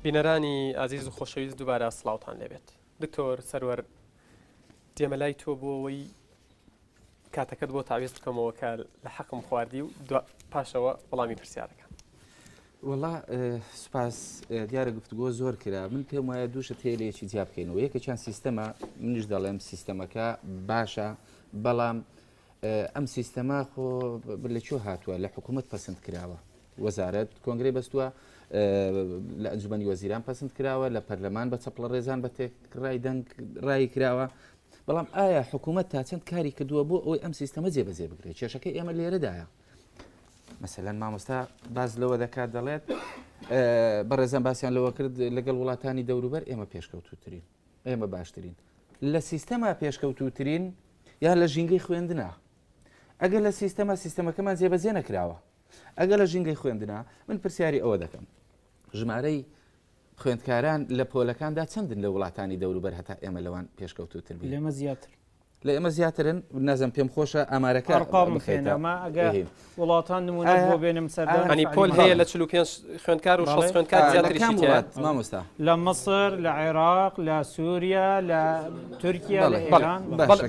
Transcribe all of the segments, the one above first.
بینەرانی ئازیز و خۆشەویست دووبارە سڵاوتان لێبێت. دکتۆر سەروەر دێمەلای تۆ بۆەوەی کاتەکەت بۆ تاویست بکەمەوە کە لە حەقم خواردی و پاشەوە وەڵامی پرسیارەکەم. وەڵا سوپاس دیارە گفتوگۆ زۆر کرا. من پێم وایە دووشە تێلەیەکی جیا بکەینەوە. یەکێکیان سیستەمە، منیش دەڵێم سیستەمەکە باشە، بەڵام ئەم سیستەما خۆ لەکوێ هاتووە؟ لە حکوومەت پەسەند کراوە، وەزارەت کۆنگرەی بەستووە، لە ئەنجومەنی وەزیران پەسەند کراوە، لە پەرلەمان بە چەپڵە ڕێزان بە تێکڕای دەنگ ڕای کراوە. بەڵام ئایا حکوومەت تا چەند کاری کردووە بۆ ئەوەی ئەم سیستەمە جێبەجێ بکرێت؟ کێشەکەی ئێمە لێرەدایە. مەسەلەن مامۆستا باز لەوە دەکات، دەڵێت بەڕێزان باسییان لەوە کرد لەگەڵ وڵاتانی دەوروبەر ئێمە پێشکەوتوترین، ئێمە باشترین. لە سیستەما پێشکەوتوترین یا لە ژینگەی خوێندنە؟ ئەگەر لە سیستەمەکەمان جێبەجێ نەکراوە، ئەگەر لە ژینگەی خوێندنە، من پرسیاری ئەوە دەکەم، ژمارەی خوێندکاران لە پۆلەکاندا چەندن لە وڵاتانی دەوروبەر هەتا ئێمە لەوان پێشکەوتوتر بین؟ لێمە زیاتر، لە ئێمە زیاترن. نازم پێم خۆشە ئامارەکە ئەرقام بخێنەمە. ئەگەر وڵاتان نمونە بۆ بێنم سەردان، ئەنی پۆل هەیە لە 45 خوێندکار و 6 خوێندکار زیاتریشی تێیە. مامۆستا لە مەسر، لە عێراق، لە سووریا، لە تورکیا، لە ئێران.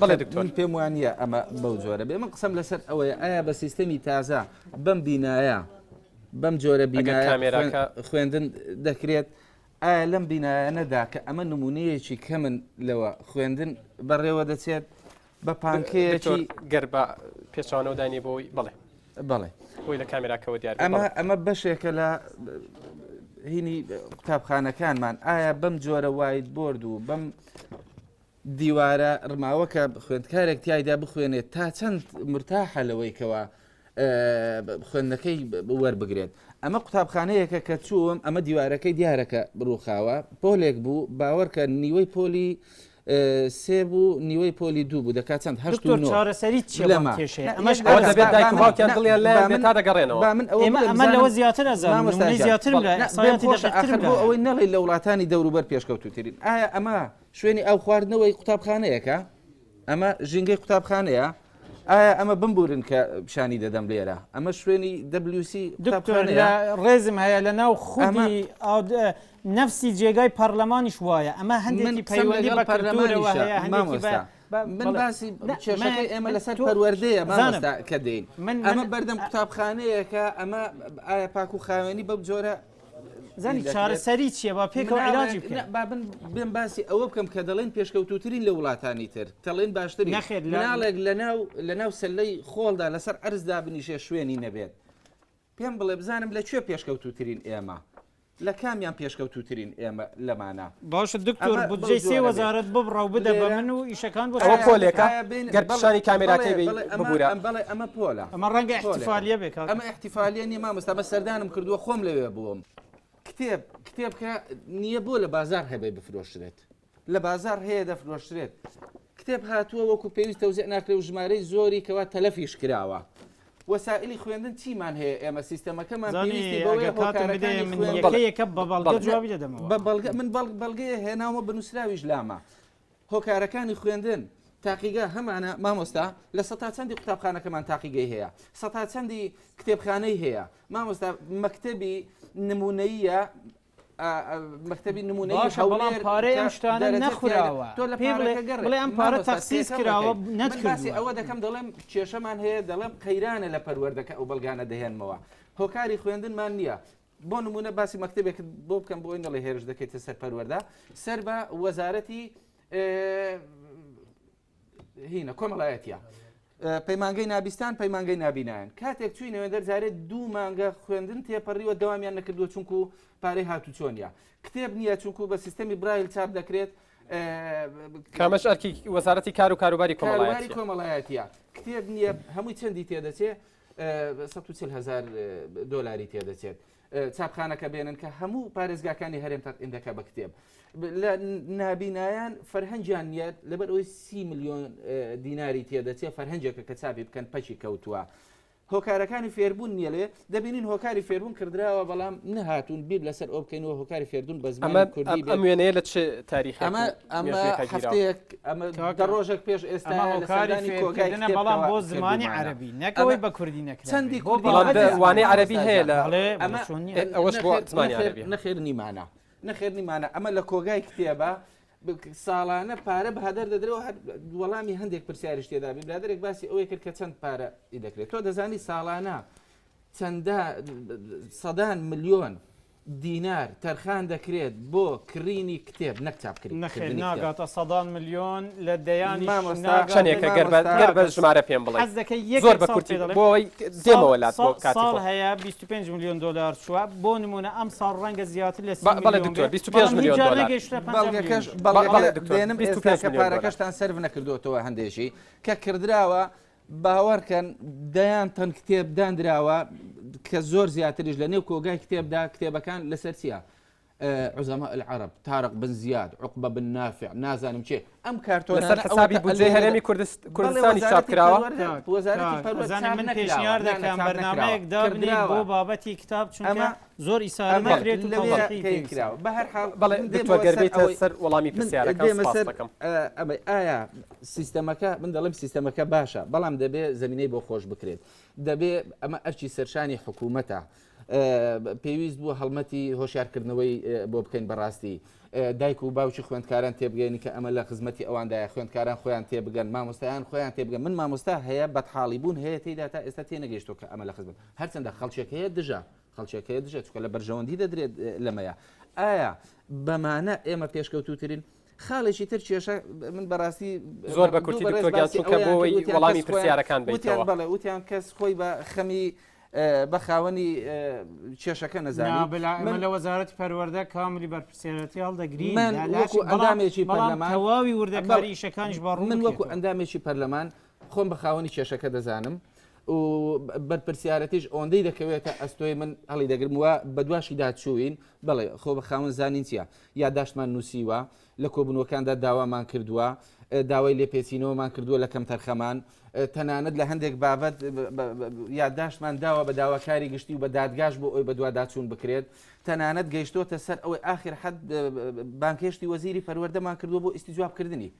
بەڵێ دکتۆر، من پێم وانە ئەمە بەو جۆرە بێ. من قسەم لەسەر ئەوەیە، ئایا بە سیستەمی تازە بەم بینایە، بەم جۆرە بینایە خوێندن دەکرێت؟ ئایا لەم بینایەنەدا کە ئەمە نمونەیەکی کەمن لەوە خوێندن بەڕێوە دەچێت بە پانکەیەکی گەر بە پێچوانەوە دانی بۆی؟ بڵێ بۆی لە کامێراکەوە دیار. ئەمە بەشێکە لە هینی قوتابخانەکانمان. ئایا بەم جۆرە وایت بۆرد و بەم دیوارە ڕماوەکە خوێندکارێک تایدا بخوێنێت تا چەند مرتاحە لەوەی کەوە خوێندنەکەی وەربگرێت؟ ئەمە قوتابخانەیەکە کە چووم، ئەمە دیوارەکەی دیارەکە بڕووخاوە، پۆلێک بوو، باوەڕکە نیوەی پۆلی 3 بوو، نیوەی پۆلی 2 بوو، دەکات چەند 8 و 9. چارەسەری چێمە کێشەیە. ئەمەش دەبێت دایک و باوکیان دڵیان لە بێتا دەگەڕێنەوە. ئەمە لەوە زیاتر ئەزانم، زیاتر بۆ ئەوەی نەڵێ لە وڵاتانی دەوروبەر پێشکەوتوترین. ئایا ئەمە شوێنی ئەو خواردنەوەی قوتابخانەیەکە؟ ئەمە ژینگەی قوتابخانەیە؟ ئایا ئەمە بمبورن کە پیشانی دەدەم لێرە؟ ئەمە شوێنی WC دکتۆر ڕێزم هەیە لە ناو خودی نفسی جێگای پەرلەمانیش وایە. ئەمە هەندێکی پەیوەندی بە کەلتورەوە هەیە، هەندێکی من باسی کێشەکەی ئێمە لەسەر پەروەردەیە مامۆستا کە دێین. ئەمە بەردەم قوتابخانەیەکە، ئەمە ئایا پاک و خاوێنی بەو جۆرە زانی چارەسەری چییە؟ با پێکەوە عیلاجی بکەین. بێن باسی ئەوە بکەم کە دەڵێن پێشکەوتوترین لە وڵاتانی تر، دەڵێن باشترین. مناڵێک لە ناو سەلەی خۆڵدا لەسەر ئەرزدا بنیشێ شوێنی نەبێت. پێم بڵێ بزانم لەکوێ پێشکەوتوترین ئێمە، لە کامیان پێشکەوتوترین ئێمە لەمانە؟ باشە دکتۆر، بودجەی 3 وەزارەت ببڕە و بدە بە من و ئیشەکان بۆ ئەوە پۆلێکە گەر پیشانی کامێراکەی ببوورە. بەڵێ ئەمە پۆلە، ئەمە ڕەنگە احتیفالیە بێت. ئەمە احتیفالیە نیە مامۆستا، بە سەردانم کردووە خۆم لەوێ بووم. کتێب کە نییە بۆ لە بازار هەبێ بفرۆشترێت، لە بازار هەیە دەفرۆشترێت. کتێب هاتووە وەکو پێویست تەوزیع ناکرێت و ژمارەی زۆری کەوا تەلەفیش کراوە. وەسائلی خوێندن چیمان هەیە؟ ئێمە سیستەمەکەمان پێویستی بەوەیە هۆکارەکە بە بەڵگە جوابی دەدەمەوە. من بەڵگەیە هێناومە بنووسراویش لامە. هۆکارەکانی خوێندن تاقیگا هەمانە مامۆستا، لە سەتا چەندی قوتابخانەکەمان تاقیگەی هەیە، سەتا چەندی کتێبخانەی هەیە. مامۆستا مەکتەبی نمونەیە، مەکتەبی نمونەی بەڵام پارەی ئەم شتانە نەخوراوە. بڵێ ئەم پارە تەخسیس کراوە نەتکردووە. ئەوە دەکەم دەڵێم کێشەمان هەیە، دەڵێم قەیرانە لە پەروەردەکە ئەو بەڵگانە دەهێنمەوە، هۆکاری خوێندنمان نییە. بۆ نمونە باسی مەکتەبێکت بۆ بکەم، بۆی نەڵێ هێرش دەکەیتە سەر پەروەردە، سەر بە وەزارەتی هینە کۆمەڵایەتیە، پەیمانگەی نابیستان، پەیمانگەی نابینایان. کاتێک چوینەوە دەرزارێت 2 مانگە خوێندن تێپەڕیوە، دەوامیان نەکردووە چونکو پارەی هاتوو چۆنیە. کتێب نییە چونکو بە سیستەمی برایل چاپ دەکرێت. کامەش ئەرکی وەزارەتی کار و کاروباری کۆمەڵایەتیە. کتێب نییە، هەمووی چەندی تێدەچێت؟ 140,000 دۆلاری تێدەچێت. چاپخانەکە بێنن کە هەموو پارێزگاکانی هەرێم تەقینەکە بە کتێب. لە نابینایان فەرهەنگیان نیە، لەبەر ئەوەی 30 ملیۆن دیناری تێدەچێت فەرهەنگێکە کە چاپی بکەن پەچی کەوتووە. هۆکارەکانی فێربوون نیە لێ، دەبینین هۆکاری فێربوون کردراوە، بەڵام نەهاتوون بیر لەسەر ئەو بکەینەوە هۆکاری فێردون بە زمانی کوردی. ئەم وێنەیە لە چ تاریخی؟ ئەمە هەفتەیەک، ئەمە ڕۆژێک پێش ئێستا هۆکاری فێرکردنە، بەڵام بۆ زمانی عەرەبی نەکەوەی بە کوردی نەکرا. چەندی وانەی عەرەبی هەیە لە ئەوەش بۆ زمانی عەرەبی نەخێر نیمانە. نەخێرنیمانە ئەمە لە کۆگای کتێبە ساڵانە پارە بەهادەر دەدرێەوە وەڵامی هەندێک پرسیاریش تێدا بێ برادێک باسی ئەوەی کرد کە چەند پارە دەکرێت تۆ دەزانی ساڵانە چەندە سەدان ملیۆن دینار تەرخان دەکرێت بۆ کڕینی کتێب نەک چاپکردن ناگاتە سەدان ملیۆن لە دەیانی شانێکە گەر بە ژمارە پێم بڵێ زۆر بە کورتی بۆەوەی دێمەوە لات بۆ ساڵ هەیە 25 میلیۆن دلار چوە بۆ نمونە ئەم ساڵ ڕەنگە زیاتر لە بەڵێ دکتۆر 25 میلیۆن دلار دێنم ئێستا کە پارەکەشتان سەرف نەکردوتەوە هەندێکی کە کردراوە باوەڕکەن دەیان تەن کتێب دانراوە کە زۆر زیاتریش لە نێو کۆگای کتێبدا کتێبەکان لەسەر چیە عوزەماء العرب تارق بن زیاد عقبە بن نافع نازانم چێ ئەم کارتۆنە لەسەر حسابی بودجەی هەرێمی کوردستانی چاپکراوە وەزارەتی پەروەردە من پێشنیار دەکەم بەرنامەیەک دابنێ بۆ بابەتی کتاب چونکە زۆر ئیساری نەکرێت کراوە بە هەر حاڵ بەڵێ دکتۆر گەربێتە سەر وەڵامی پرسیارەکان سپاس دەکەم ئایا سیستەمەکە من دەڵێم سیستەمەکە باشە بەڵام دەبێت زمینەی بۆ خۆش بکرێت دەبێت ئەمە ئەرچی سەرشانی حکوومەتە پێویست بوو هەڵمەتی هۆشیارکردنەوەی بۆ بکەین بەڕاستی دایک و باوکی خوێندکاران تێبگەینی کە ئەمە لە خزمەتی ئەوەندایە خوێندکاران خۆیان تێبگەن مامۆستایان خۆیان تێبگەن من مامۆستا هەیە بەدحاڵی بوون هەیە تێدا تا ئێستا تێنەگەیشتۆ کە ئەمە لە خزمەت هەرچەندە خەڵکێک هەیە دژە خەڵکێک دژە چکە لە بەرژەوەندی دەدرێت لەمەیە ئایا بەمانە ئێمە پێشکەوتوترین خاڵێکی تر کێشە من بەڕاستی زۆر بە کورتی دکتۆر چونکە بۆەوەی وەڵامی پرسیارەکان بێتەوە بەڵێ وتیان کەس خۆی بە خەمی بە خاوەنی کێشەکە نەزانانی لە وەزارەتی پەروەردە کاملی بەرپرسیارەتی هەڵدەگرین وەکو ئەندامێکی پەرلەمان تەواوی وردەکاری ئیشەکانیش بەڕوو من وەکو ئەندامێکی پەرلەمان خۆم بە خاوەنی کێشەکە دەزانم و بەرپرسیارەتیش ئەوەندەی دەکەوێتە ئەستۆی من هەڵی دەگرموە بە دواشی داچووین بڵێ خۆ بە خاوەن زانین چیە یادداشتمان نووسیوە لە کۆبوونەوەکاندا داوامان کردووە داوای لێپێچینەوەمان کردووە لە کەم تەرخەمان تەنانەت لە هەندێک بابەت یادداشتمان داوە بە داواکاری گشتی و بە دادگاش بۆ ئەوی بە دوا داچوون بکرێت تەنانەت گەیشتۆتە سەر ئەوەی ئاخر حەد بانکێشتی وەزیری پەروەردەمان کردووە بۆ ئیستیجوابکردنی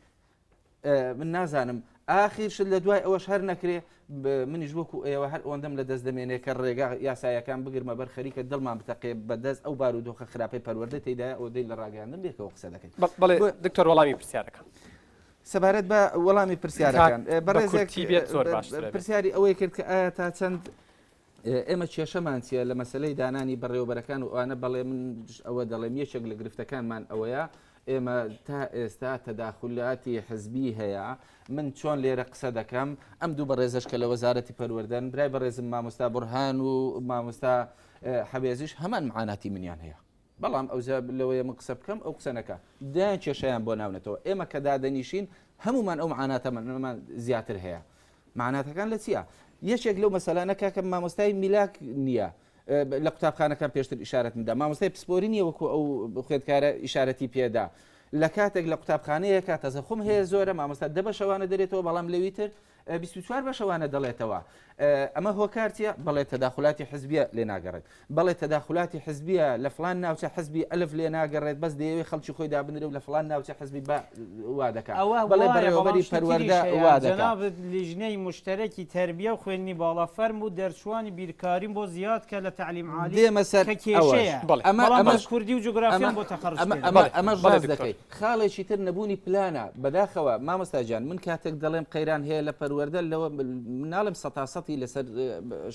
من نازانم ئاخیرشت لە دوای ئەوەش هەر نەکرێ منیش وەکو ئێوە هەر ئەوەندەم لە دەست دەمێنێ کە ڕێگا یاسایەکان بگرمە بەر خەریکە دڵمان بتەقێ بەدەست ئەو بارودۆخە خراپەی پەروەردە تێدا ئەو دەی لە ڕاگەاندن بێکەوە قسە دەکەین بەڵێ دکتۆر وەڵامی پرسیارەکان سەبارەت بە وەڵامی پرسیارەکان بەڕێزێک پرسیاری ئەوەی کرد کە ئایا تا چەند ئێمە کێشەمان چیە لە مەسلەی دانانی بەڕێوەبەرەکان و ئەوانە بەڵێ من ئەوە دەڵێم یەکێک لە گرفتەکانمان ئەوەیە ئێمە تا ئێستا تەداخلاتی حزبی هەیە من چۆن لێرە قسە دەکەم ئەم دوو بەڕێزش کە لە وەزارەتی پەروەردەن برای بەڕێزم مامۆستا بورهان و مامۆستا حەویزیش هەمان معاناتی منیان هەیە بەڵام ئەوزە لەوەیە من قسە بکەم ئەو قسە نەکە دایان کێشەیان بۆ ناونێتەوە ئێمە کە دادەنیشین هەمومان ئەو معاناتەمان زیاتر هەیە معناتەکان لە چییە یەکێک لەو مەسەلانەکە کە مامۆستای میلاک نییە لە قوتابخانەکان پێشتر ئیشارەت مندا مامۆستای پسپۆری نییە وەکو ئەو خوێندکارە ئیشارەتی پێدا لە کاتێک لە قوتابخانەیە کە تەزەخم هەیە زۆرە مامۆستا دە بەشەوانە دەرێتەوە بەڵام لەوی تر 24 بەشەوانە دەڵێتەوە ئەمە هۆکارتیە بەڵێ تەداخلاتی حزبیە لێ ناگەڕێت بەڵێ تەداخلاتی حزبیە لە فلان ناوچە حزبی ئەلف لێ ناگەڕێت بەس دەیەوێت خەڵکی خۆی دابنرێ و لە فلان ناوچە حزبی وا دەکات بەڵێ بەڕێوەبەری پەروەردە وا دەکات لیژنەی مشتەرەکی تەربیە و خوێندنی باڵا فەرم و دەرچوانی بیرکاریم بۆ زیاد کە لە تعلیم عالی دێمە سەر کێشەیە ئەمەش کوردی و جوگرافیان بۆ تەخەڕج ئەمەش ڕاست دەکەیت خاڵێکی تر نەبوونی پلانە بەداخەوە مامۆستا جان من کاتێک دەڵێم قەیران هەیە لە پەروەردە لەوە مناڵم سەتاسەتی لەسەر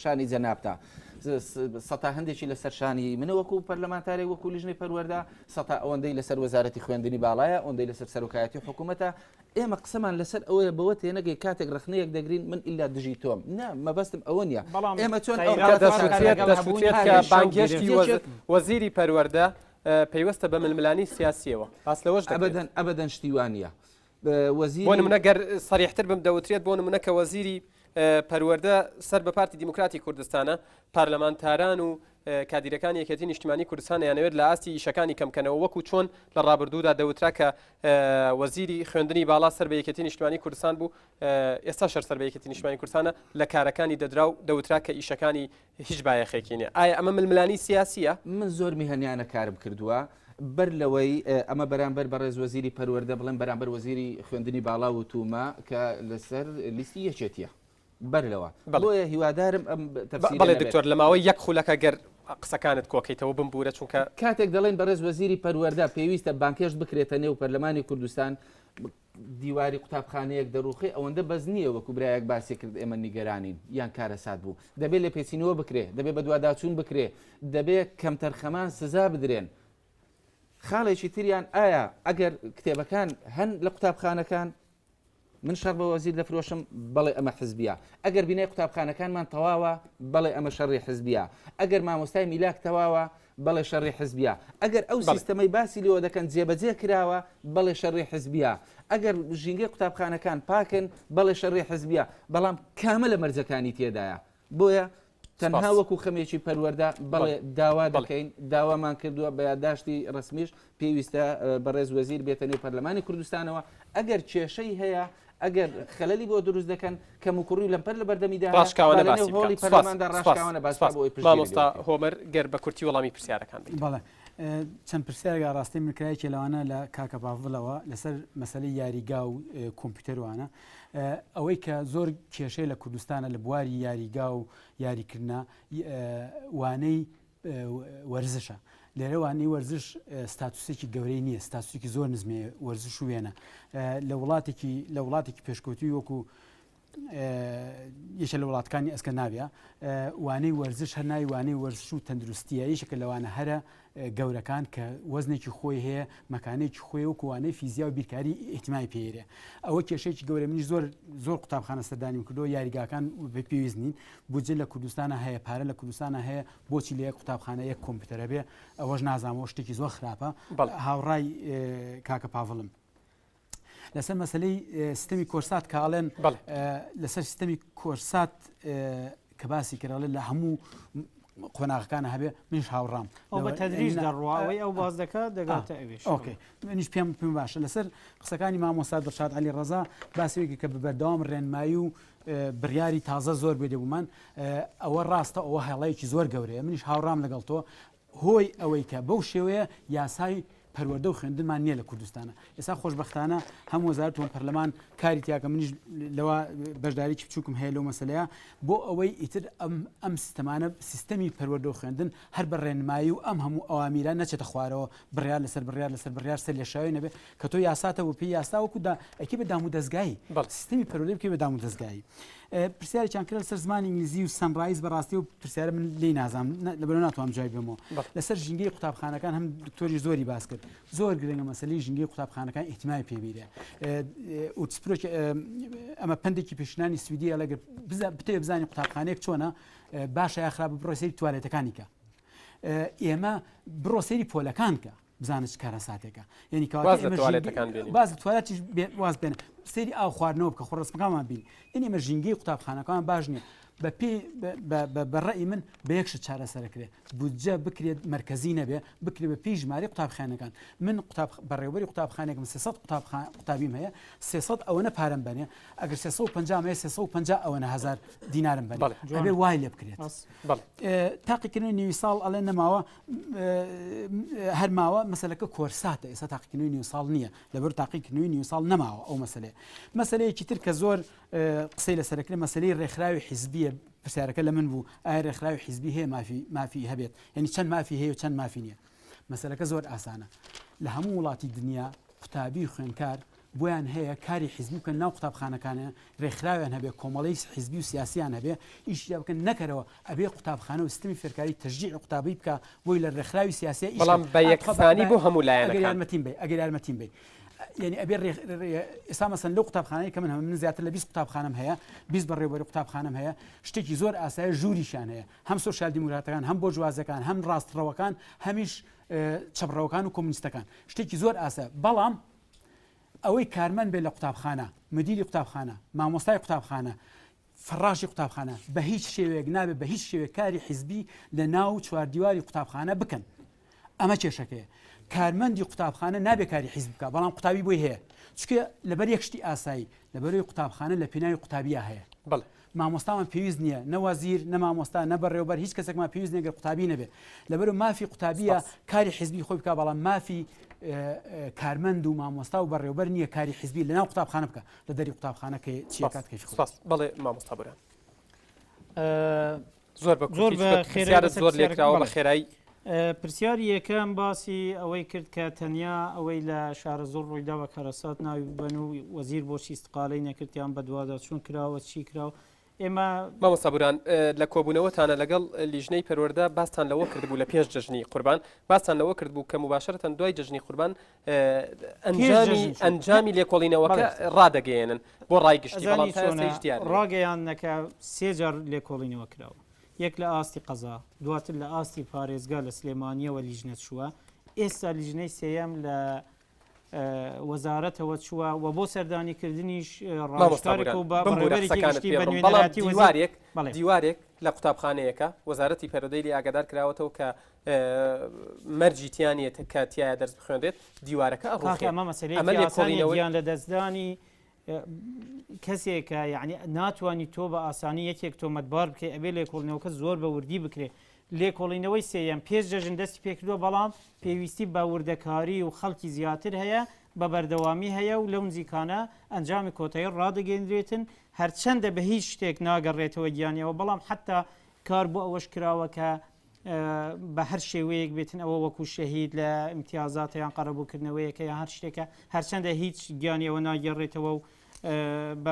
شانی جەنابتە سەتا هەندێکی لەسەر شانی منە وەکو پەرلەمانتاری وەکو لیژنەی پەروەردە سەتا ئەوەندەی لەسەر وەزارەتی خوێندنی باڵایە ئەوەندەی لەسەر سەرۆکایەتی حکوومەتە ئێمە قسەمان لەسەر ئەوەیە بەوە تێنەگەی کاتێک ڕخنەیەک دەگرین من ئللا دژی تۆم نا مەبەستم ئەوە نییە ئێمە چۆن دەسووتێت کە بانگێشتی وەزیری پەروەردە پەیوەستە بە ململانی سیاسیەوە باس لەوەش ئەبەدەن شتیوانە بۆ نمونە گەر سەریحتر بم دەوترێت بۆ نمونە کە وەزیری پەروەردە سەر بە پارتی دیموکراتی کوردستانە پارلەمانتاران و کادیرەکانی یەکەتی نیشتیمانی کوردستان یانەوێت لە ئاستی ئیشەکانی کەمکەنەوە وەکو چۆن لە ڕابردوودا دەوترا کە وەزیری خوێندنی باڵا سەر بە یەکەتی نیشتیمانی کوردستان بوو ئێستا شەر سەر بە یەکەتی نیشتیمانی کوردستانە لە کارەکانی دەدرا و دەوترا کە ئیشەکانی هیچ بایەخێکی نیە ئایا ئەمە ململانی سیاسیە من زۆر میهەنیانە کارم کردووە بەر لەوەی ئەمە بەرامبەر بەڕێز وەزیری پەروەردە بڵێن بەرامبەر وەزیری خوێندنی باڵا و تومە کە لەسەر لیستی یەکێتیە بەرلەوە بۆیە هیوادارم ئەم بەڵێ دکتۆر لە ماوەی یەک خولەکە گەر قسەکانت کۆکەیتەوە بمبورە چونکە کاتێک دەڵێن بەڕێز وەزیری پەروەردە پێویستە بانکێشت بکرێتە نێو پەرلەمانی کوردستان دیواری قوتابخانەیەک دەڕوخی ئەوەندە بەز نییە وەکو برایەک باسی کرد ئێمە نیگەرانین یان کارەسات بوو دەبێت لێ پێچینەوە بکرێ دەبێت بە دوواداچوون بکرێ دەبێت کەمتەرخەمان سزا بدرێن خاڵێکی تریان ئایا ئەگەر کتێبەکان هەن لە قوتابخانەکان من شەڕ بە وەزیر دەفرۆشم بەڵێ ئەمە حزبیە ئەگەر بینای قوتابخانەکانمان تەواوە بەڵێ ئەمە شەڕی حزبیە ئەگەر مامۆستای میلاک تەواوە بەڵێ شەڕی حزبیە ئەگەر ئەو سیستەمەی باسی لێوە دەکەن جێبەجێ کراوە بەڵێ شەڕی حزبیە ئەگەر ژینگەی قوتابخانەکان پاکن بەڵێ شەڕی حزبیە بەڵام کامە لە مەرجەکانی تێدایە بۆیە تەنها وەکو خەمێکی پەروەردە بەڵێ داوا دەکەین داوامان کردووە بە یادداشتی ڕسمیش پێویستە بەڕێز وەزیر بێتە نێو پەرلەمانی کوردستانەوە ئەگەر کێشەی هەیە ئەگەر خەلەلی بۆ دروست دەکەن کە موکوڕی لەمپەر لە بەردەمیدا هۆڵی پەرلەماندا ڕاشکاوانە باس بۆی مامۆستا هۆمەر گەر بە کورتی وەڵامی پرسیارەکان بەڵێ چەند پرسیارگا ڕاستی مکرایەکی لەوانە لە کاکە باڤڵەوە لەسەر مەسەلەی یاریگا و کۆمپیوتەروانە ئەوەی کە زۆر کێشەی لە کوردستانە لە بواری یاریگا و یاریکردە وانەی وەرزشە لێرە وانەی وەرزش ستاتوسێکی گەورەی نییە ستاتوسێکی زۆر نزمێ وەرزش و وێنە لە وڵاتێکی پێشکەوتوی وەکو یەکە لە وڵاتەکانی ئەسکە ناویە وانەی وەرزش هەر ناوی وانەی وەرزش و تەندروستیە یەکێکە لەوانە هەرە گەورەکان کە وەزنێکی خۆی هەیە مەکانەیەکی خۆی وەکو وانەی فیزیا و بیرکاری ئیحتیمای پێێرێ ئەوە کێشەیەکی گەورە منیش زۆر قوتابخانە سەردانیم کردەوە یاریگاکان پێویست نین بودجێ لە کوردستانە هەیە پارە لە کوردستانە هەیە بۆچی لە یەک قوتابخانە یەک کۆمپیوتەرە بێ ئەوەش نازانەوە شتێکی زۆر خراپە هاوڕای کاکە پاڤڵم لەسەر مەسلەی سیستەمی کۆرسات کاڵێن لەسەر سیستەمی کۆرسات کە باسی کراڵێن لە هەموو قۆناغەکانە هەبێ منش هاوڕام ئەو بە تەدریج دەڕواوەی ئەو باز دەکات دەگاتە ئەوێش ئۆکێ منیش پێم باشە لەسەر قسەکانی مامۆستا دڵشاد عەلی ڕەزا باسیێکی کە بەردەوام ڕێنمایی و بڕیاری تازە زۆر بێ دەبوومان ئەوە ڕاستە ئەوە هێڵەیەکی زۆر گەورەیە منیش هاوڕام لەگەڵ تۆ هۆی ئەوەی کە بەو شێوەیە یاسای پەروەردە و خوێندنمان نییە لە کوردستانە ئێستا خۆشبەختانە هەموو وەزارەت و پەرلەمان کاری تیاکە منیش لەوە بەشداریی بچووکم هەیە لەو مەسەلەیە بۆ ئەوەی ئیتر ئەم سیستەمانە سیستەمی پەروەردە و خوێندن هەر بە ڕێنمایی و ئەم هەموو ئەوامیران نەچێتە خوارەوە بڕیار لەسەر بڕیار سەر لە شاوی نەبێت کە تۆ یاساتەوە پێی یاستا وەکودا ئەکی بە دام و دەستگایی سیستەمی پەروەردە بکەی بە دام و دەستگایی پرسیارێکیان کرد لەسەر زمانی ئینگلیزی و سەنڕایز بەڕاستی و پرسیارە من لێی نازانم لەبەرەوە ناتوانم جواب بێمەوە لەسەر ژینگەی قوتابخانەکان هەم دکتۆری زۆری باس کرد زۆر گرنگە مەسەلەی ژینگەی قوتابخانەکان ئیحتیمای پێبیرە ئەمە پندێکی پێشنانی سویدیە لەگەر بتێ بزانانی قوتابخانەیەک چۆنە باشە یا خراپە بڕۆ سەیری توالێتەکانی کە ئێمە بڕۆ سەیری پۆلەکان کە بزانە چ کارەساتێکە یعنی باز لە توالەتیش واز بێنە سەیری ئاو خواردنەوە بکە خۆڕستمەکانمان بین یعنی ئێمە ژینگەی قوتابخانەکان باش نییە بەڕێی من بە یەکشت چارەسەرەکرێ بودجە بکرێت مرکزی نەبێ بکرێت بە پێی ژماری قوتابخانەکان من بەڕێوەبەری قوتابخانێکم 300 قوتابیم هەیە 300 ئەوەنە پارەم بنێ ئەگەر 350 هەیە 350 ئەوەنە 1000 دینارم بنێ ئەبێ وای لێ بکرێت تاقیکردنی نیوی ساڵ ئەڵێ نەماوە هەر ماوە مەسەلەکە کۆرساتە ئێستا تاقیکردنی نیوی ساڵ نییە لەبەر تاقیکردنی نیوی ساڵ نەماوە ئەو مەسەلەیەکی تر کە زۆر قسەی لەسەرەکرێ مەسەلەی ڕێکخراوی حیزبیە پرسیارەکە لە من بوو ئایا ڕێکخراوی حیزبی هەیە مافی هەبێت یعنی چەند مافی هەیە و چەند مافی نییە مەسەلەکە زۆر ئاسانە لە هەموو وڵاتی دنیا قوتابی خوێندکار بۆیان هەیە کاری حیزبی بکەن ناو قوتابخانەکانە ڕێکخراویان هەبێ کۆمەڵەی حیزبی و سیاسیان هەبێ ئیشیا بکەن نەکەرەوە ئەبێ قوتابخانە و سیستەمی فێرکاری تەشجیع قوتابی بکە بۆی لە ڕێکخراوی سیاسی بەڵام بە یەکسانی بۆ هەموو لایەنەکان ئەگەر یارمەتیم بێ يعني أبي إسا مثلا لو قطاب خانة كمان من زيادة اللي بيس قطاب خانة هي بيس بەڕێوەبەری قطاب خانة هي شتێکی زۆر ئاسایە ژووریشان هەیە هەم سۆشیال دیموکراتەکان هەم بۆرژوازیەکان هەم ڕاستڕەوەکان هەمیش چەپڕەوەکان و کۆمونیستەکان شتێکی زۆر ئاسایە بەڵام ئەوەی کارمەند بێت لە قوتابخانە مدیری قوتابخانە مامۆستای قوتابخانە فڕاشی قوتابخانە بە هیچ شێوەیەک نابێت بە هیچ شێوەیە کاری حیزبی لە ناو چواردیواری قوتابخانە بکەن ئەمە کێشەکەیە کارمەندی قوتابخانە نابێت کاری حیزب بکە بەڵام قوتابی بۆی هەیە چکە لەبەر یەکشتی ئاسایی لەبەرەوەی قوتابخانە لە پێناوی قوتابیە هەیە مامۆستامان پێویست نییە نە وەزیر نە مامۆستا نە بەڕێوەبەر هیچ کەسێکمان پێویست نیە گەر قوتابی نەبێت لەبەرەوە مافی قوتابیە کاری حیزبی خۆی بکە بەڵام مافی کارمەند و مامۆستا و بەڕێوەبەر نییە کاری حیزبی لە ناو قوتابخانە بکە لە دەری قوتابخانە کە چیەکات کەش بەڵێ مامۆستا بورهان زۆر بە خێرا زۆر لێکراوە بە خێرایی پرسیاری یەکەم باسی ئەوەی کرد کە تەنیا ئەوەی لە شارە زۆر ڕوویدا بە کەرەسات ناوی بن و وەزیر بۆچی استقالەی نەکردیان بە دوادا چون کراوە چی کراوە ئێمە مامۆستا بورهان لە کۆبوونەوەتانە لەگەڵ لیژنەی پەروەردە باستان لەوە کردبوو لە پێش جژنی قوربان باستان لەوە کردبوو کە مباشرەتەن دوای جژنی قوربان ئەنجامی لێکۆڵینەوەکە ڕادەگەیەنن بۆ ڕای گشتی ڕاگەیانەکە سێ جار لێکۆڵینەوە کراوە یەک لە ئاستی قەزا دواتر لە ئاستی پارێزگا لە سلێمانیەوە لیژنە چووە ئێستا لیژنەی سێیەم لە وەزارەتەوە چووە و بۆ سەردانیکردنیش ڕاوەستارێک و بەڕێوەبەری گشتی بە نوێنەراتی دیوارێک لە قوتابخانەیەەکە وەزارەتی پەرلەدەی لێ ئاگادار کراوەتەوە کە مەرجیتیانێت کە تایە دەرس بخوێنرێت دیوارەکە ئەمە مەسەلەیان لە دەستدانی کەسێکە یعنی ناتوانانی تۆ بە ئاسانی یەکێک تۆمەتبار بکەی ئەبێ لێکۆڵینەوەکە زۆر بە وردی بکرێ لێکۆڵینەوەی سێیەم پێش جەژن دەستی پێکردووە بەڵام پێویستی بە وردەکاری و خەڵکی زیاتر هەیە بە بەردەوامی هەیە و لەو نزیکانە ئەنجامی کۆتایی ڕادەگەیەنرێتن هەرچەندە بە هیچ شتێک ناگەڕێتەوە گیانیەوە بەڵام حتا کار بۆ ئەوەش کراوە کە بە هەر شێوەیەک بێتن ئەوە وەکو شەهید لە ئیمتیازاتیان قەرەبووکردنەوەیەکە یا هەر شتێکە هەرچەندە هیچ گیانیەوە ناگەڕێتەوە و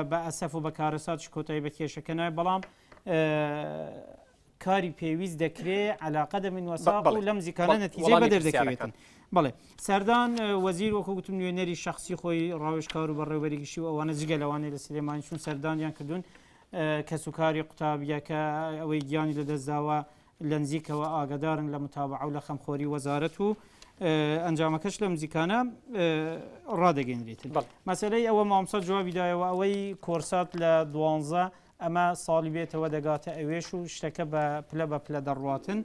بە ئەسەف و بە کارەساتش کۆتایی بە کێشەکە نایە بەڵام کاری پێویست دەکرێت علاقە دەمین وەساق و لەم زیکانە نەتیجە بە دەردەکەوێتن بڵێ سەردان وەزیر وەکو گوتم نوێنەری شخصی خۆی ڕاوێژکار و بەڕێوەبەری گشتی و ئەوانە جگە لەوانەیە لە سلێمانی چون سەردانیان کردوون کەس و کاری قوتابیەکە ئەوەی گیانی لەدەستداوە لە نزیکەوە ئاگدارن لە متابعە و لە خەمخۆری وەزارەت و ئەنجامەکەش لە نزیکانە ڕادەگەیەنرێتن مەسەلەی ئەوە مامۆستا جوابیدایەوە ئەوەی کۆرسات لە 12 ئەمە ساڵی بێتەوە دەگاتە ئەوێش و شتەکە بە پلە دەڕواتن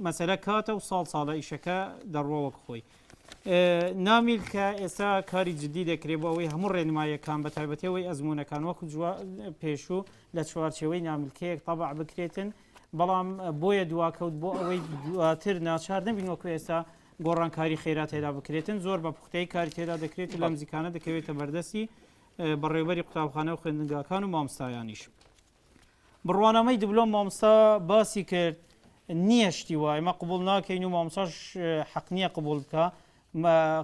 مەسەلە کاتە و ساڵە ئیشەکە دەڕۆوەک خۆی نامیل کە ئێستا کاری جدی دەکرێت بۆ ئەوەی هەموو ڕێنمایەکان بە تایبەتەوەی ئەزمونونەکان وەکو پێشوو لە چوارچێوەی نامیلکەیەک تەبع بکرێتن بەڵام بۆیە دواکەوت بۆ ئەوەی دواتر ناچار نەبین وەکو ئێستا گۆڕانکاری خێرا تێدا بکرێتن زۆر بە پوختەی کاری تێدا دەکرێت و لە نزیکانە دەکەوێتە بەردەستی بەڕێوەبەری قوتابخانە و خوێندنگاکان و مامۆستایانیش بڕوانامەی دیبلۆم مامۆستا باسی کرد نییە شتی وایە ئێمە قبول ناکەین و مامۆستاش حەق نییە قبول بکە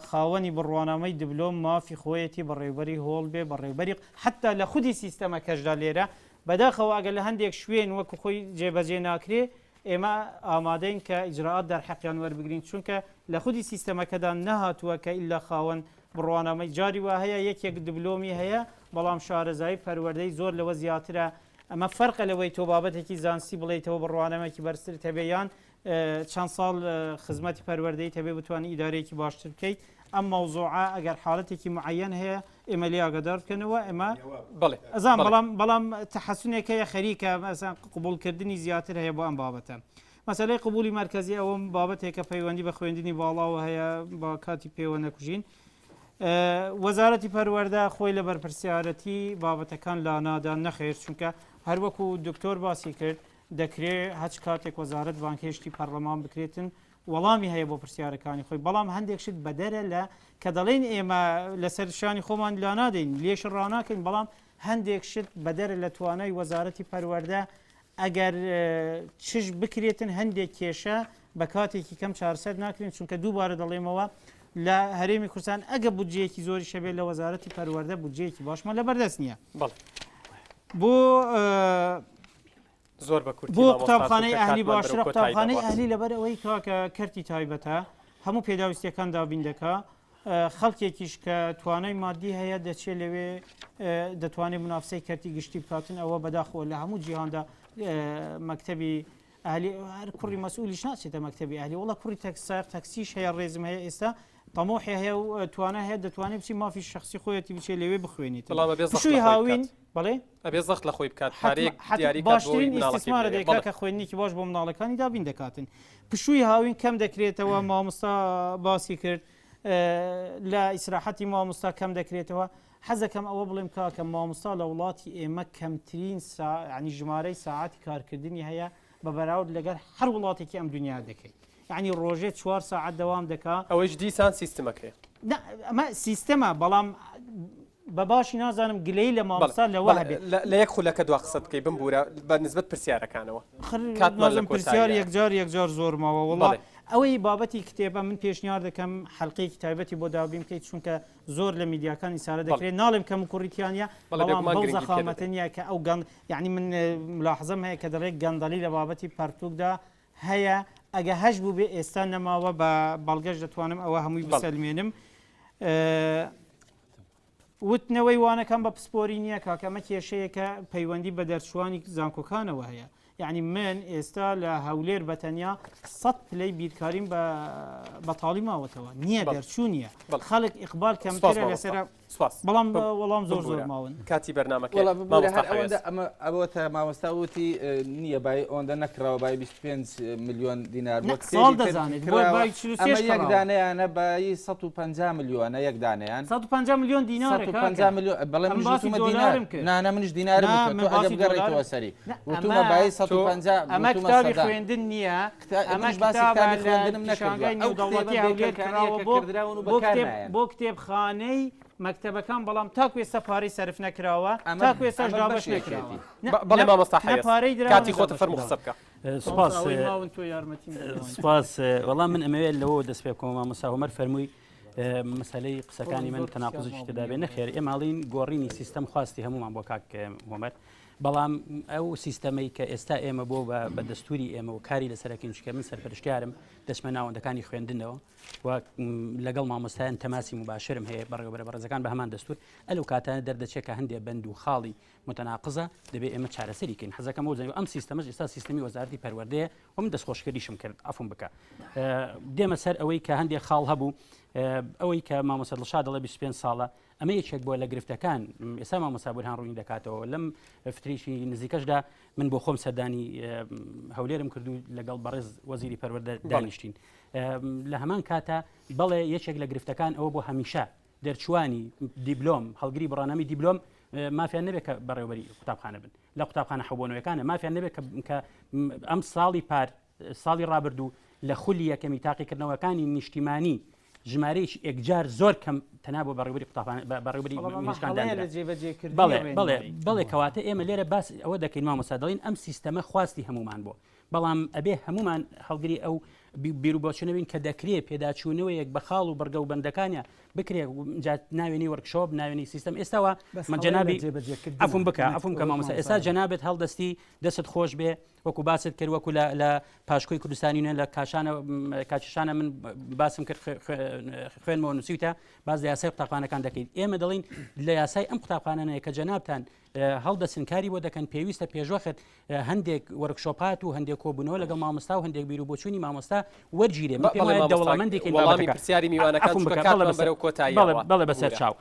خاوەنی بڕوانامەی دیبلۆم مافی خۆیەتی بەڕێوەبەری هۆڵ بێ بەڕێوەبەری حتا لە خودی سیستەمەکەشدا لێرە بەداخەوە ئەگەر لە هەندێک شوێن وەکو خۆی جێبەجێ ناکرێ ئێمە ئامادەین کە ئیجراعات دەرحەقیان وەربگرین چونکە لە خودی سیستەمەکەدا نەهاتووە کە ئیلا خاوەن بڕوانامەی جاری وا هەیە یەکێک دیبلۆمی هەیە بەڵام شارەزای پەروەردەی زۆر لەوە زیاترە ئەمە فەرقە لەوەی تۆ بابەتێکی زانستی بڵێیتەوە بڕوانامێکی بەرزتر هەبێیان چەند ساڵ خزمەتی پەروەردەی هەبێ بتوانانی ئیدارەیەکی باشتر بکەیت ئەم مەوزوعە ئەگەر حاڵەتێکی معەن هەیە ئێمە لێ ئاگادار بکەنەوە ئێمە ئەزان بەڵام تەحەسونێکەیە خەریکە مەسەڵەن قبولکردنی زیاتر هەیە بۆ ئەم بابەتە مەسەلەی قبولی مرکزی ئەوەم بابەتێکە پەیوەندی بە خوێندنی باڵاوە هەیە با کاتی پێوە نەکوژین وەزارەتی پەروەردە خۆی لە بەرپرسیارەتی بابەتەکان لا نادان نەخێر چونکە هەروەکو دکتۆر باسی کرد دەکرێت هەچ کاتێک وەزارەت بانکێشتی پەرلەمان بکرێتن وەڵامی هەیە بۆ پرسیارەکانی خۆی بەڵام هەندێک شت بەدەرە لە کە دەڵێن ئێمە لەسەر شانی خۆمان لا نادەین لێش ڕاناکەین بەڵام هەندێک شت بەدەرە لە توانای وەزارەتی پەروەردە ئەگەر چش بکرێتن هەندێک کێشە بە کاتێکی کەم چارەسەر ناکرێن چونکە دووبارە دەڵێمەوە لە هەرێمی کوردستان ئەگە بودجەیەکی زۆری شەبێت لە وەزارەتی پەروەردە بودجەیەکی باشمان لە بەردەست نییە بۆ زۆر بە کورتی بۆ قوتابخانەی ئەهلی باشترە قوتابخانەی ئەهلی لەبەر ئەوەی کاکە کەرتی تایبەتە هەموو پێداویستیەکان دابین دەکا خەڵکێکیش کە توانای مادی هەیە دەچێت لەوێ دەتوانێت منافسەی کەرتی گشتی بکاتن ئەوە بەداخەوە لە هەموو جیهاندا مەکتەبی ئەهلی هەر کوڕی مەسئولیش ناچێتە مەکتەبی ئەهلی وڵا کوڕی تەکسیش هەیە ڕێزم هەیە ئێستا تەمۆحی هەیە و توانای هەیە دەتوانێت بچی مافی شخصی خۆیەتی بچێت لەوێ بخوێنیت پشووی هاوین بڵێ ئەبێ زەخت لە خۆی بکات باشترین ئیسtismارە دەکات کە خوێندنێکی باش بۆ مناڵەکانی دابین دەکاتن پشووی هاوین کەم دەکرێتەوە مامۆستا باسی کرد لە ئیسراحەتی مامۆستا کەم دەکرێتەوە حەزەکەم ئەوە بڵێم کاکە مامۆستا لە وڵاتی ئێمە کەمترین ینی ژمارەی ساعاتی کارکردنی هەیە بە بەراورد لەگەر هەر وڵاتێکی ئەم دنیا دەکەیت یعنی ڕۆژێ 4 ساعت دەوام دەکات ئەوەش دیسان سیستمەکەی ئەمە سیستەمە بەڵام بە باشی نازانم گلەی لە مامۆستا لەوە هەبێت لە یەک خولەکە دوا قسەت بکەی بمبورە بە نسبەت پرسیارەکانەوە کاتمازم پرسیار یەکجار زۆرماوە وڵات ئەوەی بابەتی کتێبە من پێشنیار دەکەم حەلقەیەکی تایبەتی بۆ دابین بکەیت چونکە زۆر لە میدیاکانی سارە دەکرێت ناڵێم کەم کوڕیتیانە بەڵام بەو زەخامەتەنیە کە ئەو گەند یعنی من ملاحظەم هەیە کە دەڵێت گەندەلی لە بابەتی پەرتووکدا هەیە ئەگە هەش بوو بێ ئێستا نەماوە بە بەڵگەش دەتوانم ئەوە هەمووی بسەلمێنم وتنەوەی وانەکەم بە پسپۆری نییە کاکەمە کێشەیەکە پەیوەندی بە دەرچوانی زانکۆکانەوە هەیە یعنی من ئێستا لە هەولێر بەتەنیا 100 پلەی بیرکاریم بەتاڵی ماوەتەوە نییە دەرچوو نییە خەڵک ئیقبال کەمترە لەسەر بەڵام وەڵام زۆر ماون کاتی بەرنامەکە ئەوەتە مامۆستا وتی نییە بای ئەوەندە نەکراوە بای 25 میلیۆن دینار ساڵ دەزانێت یەک دانەیانە بای 150 میلیۆنە یەک دانیان 150 میلیۆن دینار بەڵێ نانە منش دینارم بگەڕێتەوە سەری وتومە بای 150 ئەمە کتابی خوێندن نییە ئەمەش باسی خوێندنم نەشانگای نێودەوڵەتی هەولێر کراوە بۆ کتێبخانەی مەکتەبەکان بەڵام تاکو ئێستا پارەی سەرف نەکراوە تاکو ئێستاش دابەش نەکراوە بەڵێ مامۆستا کاتی خۆتە فەرموو قسە بکە سپاس وەڵام من ئەمەوێت لەوە دەست پێ بکەم مامۆستا هۆمەر فەرمووی مەسەلەی قسەکانی من تەناقوزێکی تێدا بێ نەخێر ئێماڵین گۆڕینی سیستەم خواستی هەمومان بۆ کاک هۆمەر بەڵام ئەو سیستەمەی کە ئێستا ئێمە بۆ بە دەستوری ئێمە و کاری لەسەرەکەین چکە من سەرپەرشتیارم دەچمە ناوەندەکانی خوێندنەوە و لەگەڵ مامۆستایان تەماسی مباشرم هەیە بەڕێوەبەرە بەڕێزەکان بە هەمان دەستور ئەلو کاتانە دەردەچێت کە هەندێک بەند و خاڵی متەناقزە دەبێت ئێمە چارەسەریکەین حەزەکەم بۆ زانیوە ئەم سیستەمەش ئێستا سیستەمی وەزارەتی پەروەردەیە و من دەستخۆشکەریشم کرد ئەفم بکە دێمە سەر ئەوەی کە هەندێک خاڵ هەبوو ئەوەی کە مامۆستا دڵشاد دەڵێ 25 ساڵە ئەمە یەکێک بۆ لە گرفتەکان ئێستا مامۆستا بورهان ڕوونی دەکاتەوە لەم فتریشی نزیکەشدا من بۆ خۆم سەردانی هەولێرم کردو لەگەڵ بەڕێز وەزیری پەروەردە دانیشتین لە هەمان کاتە بەڵێ یەکێک لە گرفتەکان ئەوە بۆ هەمیشە دەرچوانی دیبلۆم هەڵگری بڕانەمی دیبلۆم مافیان نەبێت کە بەڕێوەبەری قوتابخانە بن لە قوتابخانە حەوبۆنەوەیەکانە مافیان نەبێت کە ئەم ساڵی ڕابردوو لە خولی یەکەمی تاقیکردنەوەکانی نیشتیمانی ژمارەیەکی ئەکجار زۆر کەم تەنها بۆ بەڕێوەبەری قوتابخانە بەڕێوەبەری بەڵێ کەواتە ئێمە لێرە باس ئەوە دەکەین مامۆستا دەڵێن ئەم سیستەمە خواستی هەمومان بۆ بەڵام ئەبێ هەمومان هەڵگری ئەو بیرروبۆچنەوەین کە دەکرێت پێداچوونەوەیەک بە خاڵ و بەرگە و بەندەکانە بکرێت ناوێنی وەرکشۆپ ناوێنی سیستەم ئێستاوە جەنابی ئەفم بکە ئەفم کە مامۆستا ئێستا جەنابێت هەڵدەستی دەست خۆش بێ وەکو باست کرد وەکو لە پاشکۆی کوردستانیە لە کاچشانە من باسم کرد خوێنمەوە نووسیتە باز لە یاسای قوتابخانەکان دەکەین ئێمە دەڵین لە یاسای ئەم قوتابخانانەیە کە جەنابتان هەڵدەسن کاری بۆ دەکەن پێویستە پێشوەخت هەندێک وەرکشۆپات و هەندێک کۆبوونەوە لەگەڵ مامۆستا و هەندێک بیرروبۆچوونی مامۆستا وەرگیرێ دەوڵەمەندێکین بەڵێ بەسەر چاو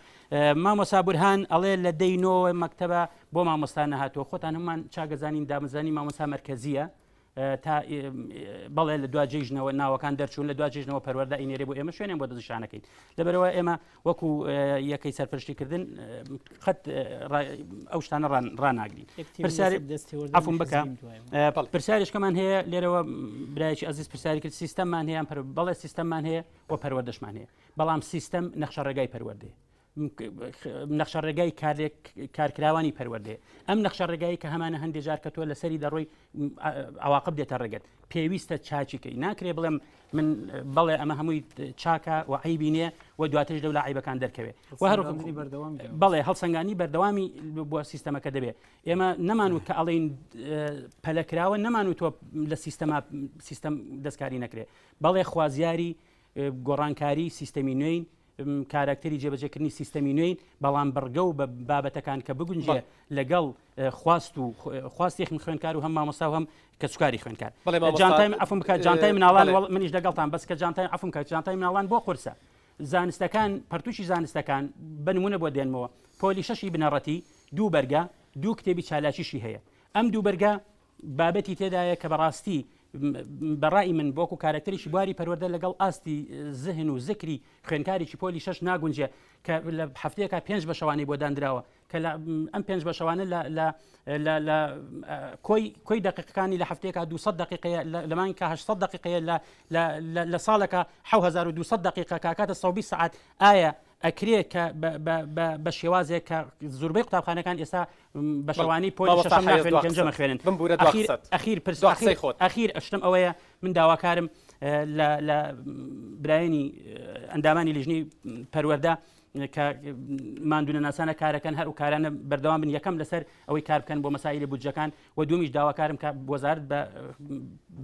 مامۆستا بورهان ئەڵێ لە دەینەوە مەکتەبە بۆ مامۆستا نەهاتووە خۆتان هەمومان چاگەزانین دامەزانی مامۆستا مەرکەزیە تا بەڵێ لە دواجێژنەوە ناوەکان دەرچوون لە دواجێژنەوە پەروەردە ئینێرێ بۆ ئێمە شوێنێن بۆ دەزیشانەکەین لەبەرەوە ئێمە وەکو یەکەی سەرپەرشتیکردن خەت ئەو شتانە ڕناگرین ئەفم بکە پرسیارشکەمان هەیە لێرەوە برایکی ئەزیز پرسیاری کرد سیستەممان هەیە بەڵێ سیستەممان هەیە و پەروەردەشمان هەیە بەڵام سیستەم نەخشە ڕێگای پەروەردەیە نەخشە ڕێگای کارکراوانی پەروەردەیە ئەم نەخشە ڕێگایی کە هەمانە هەندێک جار کە تۆ لەسەری دەڕۆی ئەواقب دێتە ڕێگەت پێویستە چاچیکەی ناکرێ بڵێم من بەڵێ ئەمە هەمووی چاکە و عیبی نییە و دواترش لەو عیبەکان دەرکەوێت بەڵێ هەڵسەنگانی بەردەوامی بۆ سیستەمەکە دەبێت ئێمە نەمانوت کە ئەڵێن پەلەکراوە نەمانوت تۆ لە سیستەم دەستکاری نەکرێت بەڵێ خوازیاری گۆڕانکاری سیستەمی نوێین کاراکتەری جێبەجێکردنی سیستەمی نوێین بەڵام بەرگە و بە بابەتەکان کە بگونجێ لەگەڵ خواستی خوێنکار و هەم مامۆستا و هەم کە سوکاری خوێنکار ئەفم بکە جانتای مناڵان منیش دەگەڵتان بەس کە جانتای ئەفم کە جانتای مناڵان بۆ قورسە زانستەکان پەرتوشی زانستەکان بنمونە بۆ دێنمەوە پۆلی شەشی بنەڕەتی دوو بەرگە دوو کتێبی چالاکیشی هەیە ئەم دوو بەرگە بابەتی تێدایە کە بەڕاستی بەڕای من بۆکو کارکتەریشی بواری پەروەردە لەگەڵ ئاستی زهن و زکری خوێنکارێکی پۆلی شەش ناگونجێ کە لە هەفتەیەکە 5 بەشەوانی بۆ دانراوە کە ئەم 5 بەشەوانە لە کۆی دقیقەکانی لە هەفتەیەکە 200 دقیقەیە لەمانکە 800 دقیقەیە لە ساڵەکە 7200 دقیقە کاکاتە 120 ساعت ئایا ئەکرێت کە بە شێوازێک کە زۆربەی قوتابخانەکان ئێستا بە شەوانی پۆلی شەشەم ناخوێنن پێنجەمە خوێنن ئەخیر ئەشتم ئەوەیە من داواکارم لە برایانی ئەندامانی لیژنەی پەروەردە کە ماندوونە ناسانە کارەکەن هەر و کارانە بەردەوام بن یەکەم لەسەر ئەوەی کار بکەن بۆ مەسایلی بودجەکان و دومیش داواکارم کە وەزارەت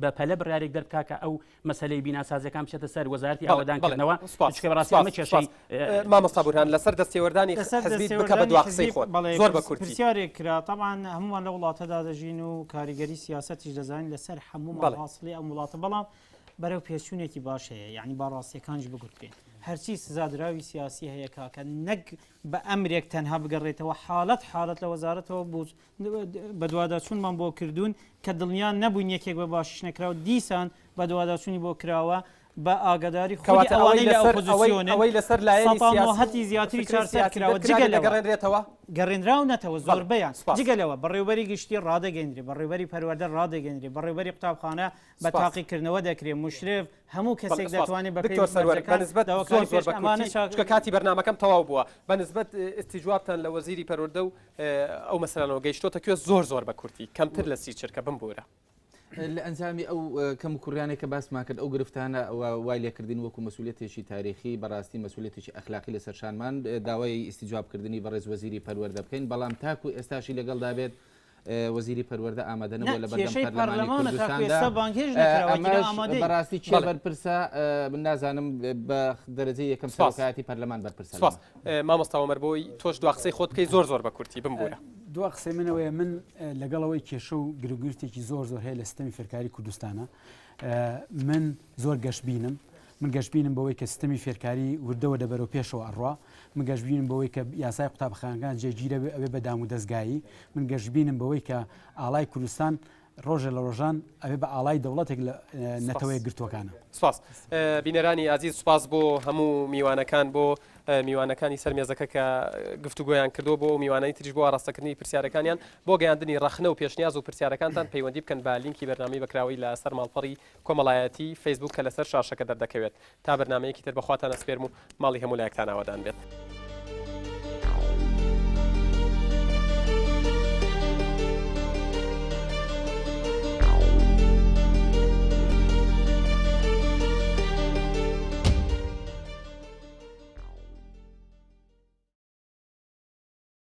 بە پەلە بڕیارێک دەربکا کە ئەو مەسەلەی بیناسازەکان بچێتە سەر وەزارەتی ئاوادانکردنەوە چکە بەڕاستی ئەمە کێشەی مامۆستا بورهان لەسەر دەستێوەردانی حزبیت بکە بە دو قسەی خۆت زۆر بە کورتی پرسیارێک کرا طبعا هەمووان لە وڵاتەدا دەژین و کاریگەری سیاسەتیش دەزانین لەسەر هەموو مەحاصڵی ئەم وڵاتە بەڵام بەرەو پێچوونێکی باش هەیە یعنی باڕاستیەکانش بگوترێن هەرچی سزادراوی سیاسی هەیە کاکە نەک بە ئەمرێک تەنها بگەڕێتەوە حالت لە وەزارەتەوە بوو بە دوواداچوونمان بۆ کردوون کە دڵنیان نەبووین یەکێک بە باشیش نەکراوە دیسان بە دوواداچوونی بۆ کراوە بە ئاگاداری خۆی ئەوانەی لە ئۆپۆزیسیۆنەوەی لەسەر لایەنی سیاسی زیاتری 400 کراوە جگە گەڕێنرێتەوە گەڕێنراونەتەوە زۆربەیان جگەلەوە بەڕێوەبەری گشتی ڕادەگەیەنرێ بەڕێوەبەری پەروەردە ڕادەگەیەنرێ بەڕێوەبەری قوتابخانە بە تاقیکردنەوە دەکرێت مشرف هەموو کەسێک دەتوانێت بەکە کاتی بەرنامەکەم تەواو بووە بەنسبەت ئستیجوابتان لە وەزیری پەروەردە و ئەو مەسەلانەوە گەیشتۆتە کوێ زۆر بە کورتی کەمتر لە 30 چرکە بمبورە لە ئەنجامی ئەو کەم کوڕیانێک کە باسمان کرد ئەو گرفتانە وای لێکردین وەکو مەسئولیەتێکی تاریخی بەڕاستی مەسئولیەتێکی ئەخلاقی لەسەر شانمان داوای ئیستیجابکردنی بەڕێز وەزیری پەروەردە بکەین بەڵام تاکو ئێستاشی لەگەڵدا بێت وەزیری پەروەردە ئامادە نەبووە لە بەردەم پەرلەمانی کوردستاندا بەڕاستی چێ بەرپرسە من نازانم بە دەرەجەی یەکەم سەرۆکایەتی پەرلەمان بەرپرسە مامۆستا وەمەر بۆی تۆش دو قسەی خۆت بکەی زۆر بە کورتی بمبورە دو قسەی منەوەیە من لەگەڵەوەی کێشە و گرنگگرتێکی زۆر هەیە لە سیستەمی فێرکاری کوردستانە من زۆر گەشتبینم من گەشتبینم بەوەی کە سیستەمی فێرکاری وردەوە دەبەرەوە پێشەوە ئەڕوا من گەشتبینم بەوەی کە یاسای قوتابخانەکان جێگیرە ئەوێ بە دام و دەستگایی من گەشتبینم بەوەی کە ئاڵای کوردستان ڕۆژە لە ڕۆژان ئەوێ بە ئاڵای دەوڵەتێک لە نەتەوەی گرتوەکانە سپاس بینەرانی عزیز سپاس بۆ هەموو میوانەکان بۆ میوانەکانی سەرمێزەکە کە گفتوگۆیان کردو بۆ میوانەی تریش بۆ ڕاستەکردنی پرسیارەکانیان بۆ گەیاندنی ڕەخنە و پێشنیاز و پرسیارەکانتان پەیوەندی بکەن بە لینکی بەرنامەی بەکراوەیی لە سەر ماڵپەڕی کۆمەڵایەتی فەیسبوک کە لەسەر شاشەکە دەردەکەوێت تا بەرنامەیەکی تر بەخواتان ئەسپێرم و ماڵی هەموو لایەکتان ئاوادان بێت.